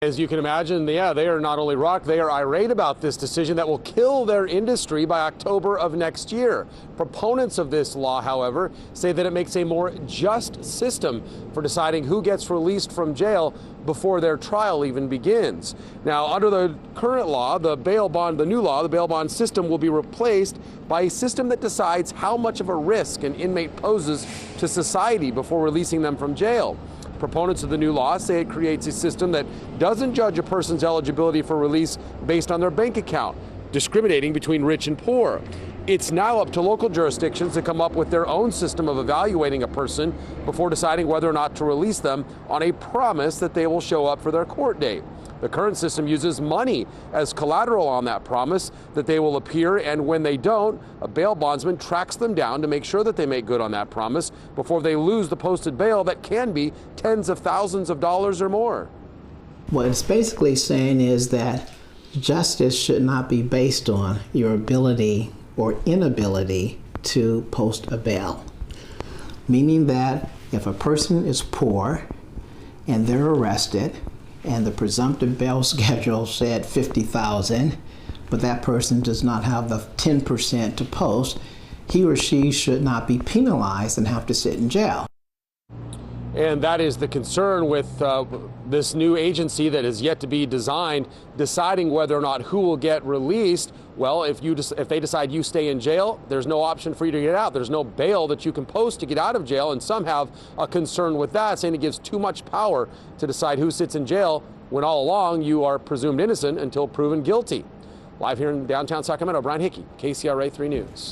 As you can imagine, yeah, they are not only rocked, they are irate about this decision that will kill their industry by October of next year. Proponents of this law, however, say that it makes a more just system for deciding who gets released from jail before their trial even begins. Now, under the current law, the bail bond system will be replaced by a system that decides how much of a risk an inmate poses to society before releasing them from jail. Proponents of the new law say it creates a system that doesn't judge a person's eligibility for release based on their bank account, discriminating between rich and poor. It's now up to local jurisdictions to come up with their own system of evaluating a person before deciding whether or not to release them on a promise that they will show up for their court date. The current system uses money as collateral on that promise that they will appear, and when they don't, a bail bondsman tracks them down to make sure that they make good on that promise before they lose the posted bail that can be tens of thousands of dollars or more. What it's basically saying is that justice should not be based on your ability or inability to post a bail. Meaning that if a person is poor and they're arrested and the presumptive bail schedule said $50,000, but that person does not have the 10% to post, he or she should not be penalized and have to sit in jail. And that is the concern with this new agency that is yet to be designed, deciding whether or not who will get released. Well, if they decide you stay in jail, there's no option for you to get out. There's no bail that you can post to get out of jail, and some have a concern with that, saying it gives too much power to decide who sits in jail when all along you are presumed innocent until proven guilty. Live here in downtown Sacramento, Brian Hickey, KCRA 3 News.